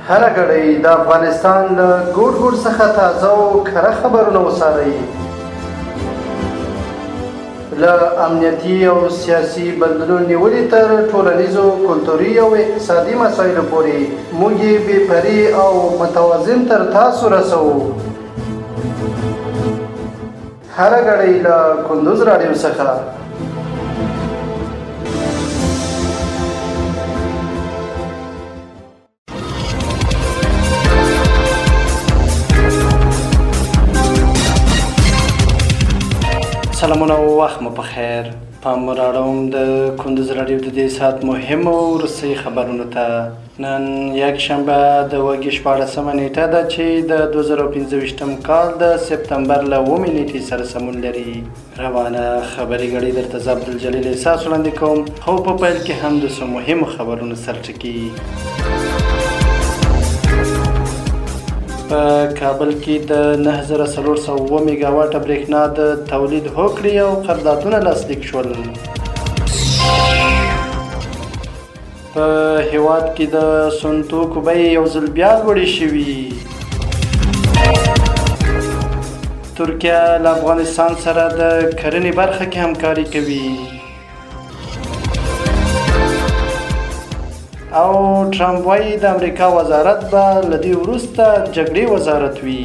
هره ګړۍ د افغانستان له ګوټ ګوټ څخه تازه او کره خبرونه وڅارئ. له امنیتي او سیاسي بدلون نیولې تر ټولنیزو، کلتوري او اقتصادي مسایلو پورې موږ یې بې پرې او متوازن تر تاسو رسوو. هره ګړۍ له کندوز راډیو څخه. سلامونه او وخت مو په خیر. پام راړوم د کندوز راډیو د دې ساعت مهمو وروستۍ خبرونو ته. نن یکشنبه د وږي 14مه نیټه ده چې د 2025م کال د سپتمبر له 9مې نیټې سره سمون لري. روانه خبري غړي درته زه عبدالجلیل احساس وړاندې کوم، خو په پیل کې هم د څو مهمو خبرونو سرټکي. په کابل کې د 9400 میګاواټه برېښنا د تولید هوکړې او قراردادونه لاسلیک شول. په هیواد کې د سون توکو بیې یو ځل بیا لوړې شوي. ترکیه له افغانستان سره د کرنې برخه کې همکاري کوي. او ټرمپ وایي د امریکا وزارت به له دې وروسته جګړې وزارت وي.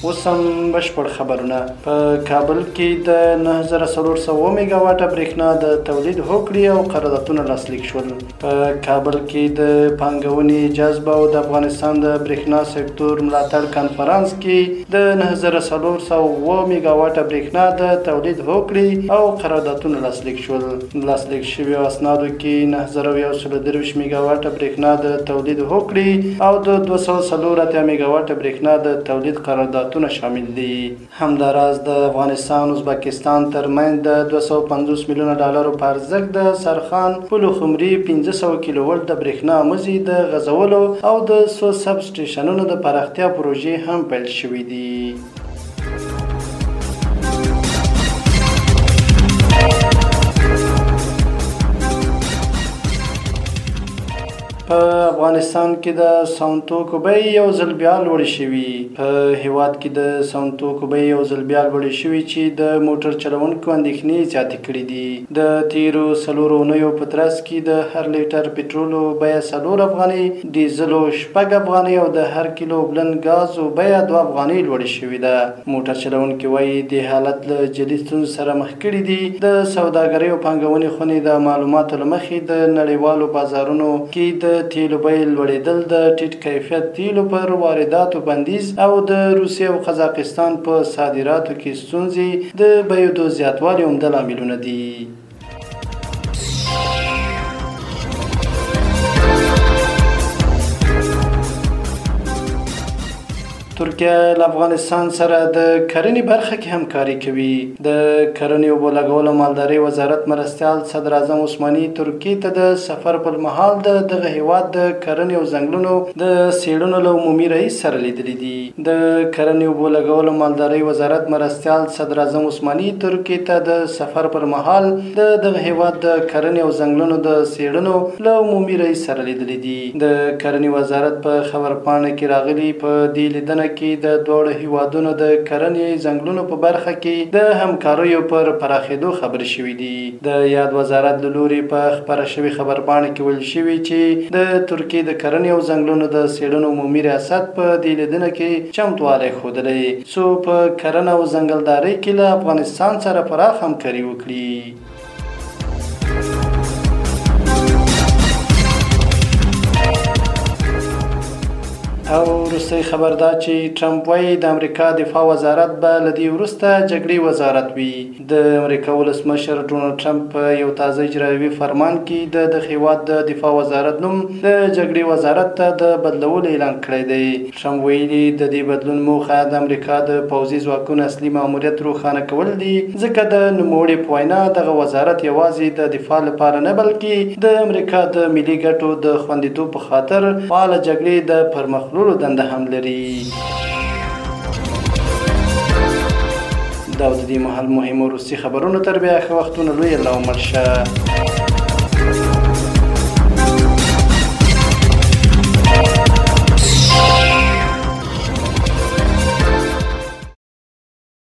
اوس هم بشپړ خبرونه. په کابل کې د 9400 میګاواټه برېښنا د تولید هوکړې او قراردادونه لاسلیک شول. په کابل کې د پانګونې جذب او د افغانستان د برېښنا سکتور ملاتړ کانفرنس کې د 9400 میګاواټه برېښنا د تولید هوکړې او قراردادونه لاسلیک شول. لاسلیک شویو اسنادو کې 9123 میګاواټه برېښنا د تولید هوکړې او د 204 میګاواټه برېښنا د تولید قراردادونه شامل دي. همداراز د افغانستان ازبکستان ترمنځ د 250 میلیونه ډالرو په ارزښت د سرخان پل خمري 500 کیلو ولټ د برېښنا مزي د غځولو او د څو سب سټیشنونو د پراختیا پروژې هم پیل شوې دي. په افغانستان کې د سون توکو بیې یو ځل بیا لوړې شوي. په هیواد کې د سون توکو بیې یو ځل بیا لوړې شوي چې د موټر چلوونکو اندېښنې زیاتې کړي دي. د تیرو 4 اونیو په ترڅ کې د هر لیټر پټرولو بیه 4 افغانۍ، ډیزلو 6 افغانۍ او د هر کیلو بلند ګازو بیه 2 افغانۍ لوړې شوې ده. موټر چلوونکي وایي د حالت له جدي ستونزو سره مخ کړي دي. د سوداګرۍ او پانګونې خونې د معلوماتو له مخې د نړیوالو بازارونو کې د تیلو بیې لوړېدل، د ټیټ کیفیت تیلو پر وارداتو بندیز او د روسیې او قزاقستان په صادراتو کې ستونزې د بیو د زیاتوالي عمده لاملونه دي. ترکیه له افغانستان سره د کرنې برخه کې همکاري کوي. د کرنې اوبو لګولو مالدارۍ وزارت مرستیال صدر اعظم عثماني ترکیې ته د سفر پر مهال دغه هیواد د کرنې او ځنګلونو د څېړنو له عمومي رئیس سره لیدلي دي. د کرنې اوبو لګولو مالدارۍ وزارت مرستیال صدر اعظم عثماني ترکیې ته د سفر پر مهال دغه هیواد د کرنې او ځنګلونو د څېړنو له عمومي رئیس سره لیدلي دي. د کرنې وزارت په خبرپاڼه کې راغلي په دې لیدنه کې د دواړو هیوادونو د کرنې ځنګلونو په برخه کې د همکاریو پر پراخېدو خبرې شوې دي. د یاد وزارت له لوري په خپره شوې خبرپاڼه کې ویل شوي چې د ترکیې د کرنې او ځنګلونو د څېړنو عمومي ریاست په دې لیدنه کې چمتووالی ښودلی څو په کرنه او ځنګلدارۍ کې له افغانستان سره پراخ همکاري وکړي. او وروستی خبر دا چې ټرمپ وایي د امریکا دفاع وزارت به له دې وروسته جګړې وزارت وي. د امریکا ولسمشر ډونالډ ټرمپ په یو تازه اجرایوي فرمان کې د هیواد د دفاع وزارت نوم د جګړې وزارت ته د بدلولو اعلان کړی دی. ټرمپ ویلي د دې بدلون موخه د امریکا د پوځي ځواکونو اصلي ماموریت روښانه کول دي، ځکه د نوموړي په وینا دغه وزارت یوازې د دفاع لپاره نه بلکې د امریکا د ملي ګټو د خوندیتوب په خاطر فعاله جګړې د پرمخ دنده هم لري. دا د دې مهال مهم وروستي خبرونو تر بیا ښه وختونه لوی الله مل شه.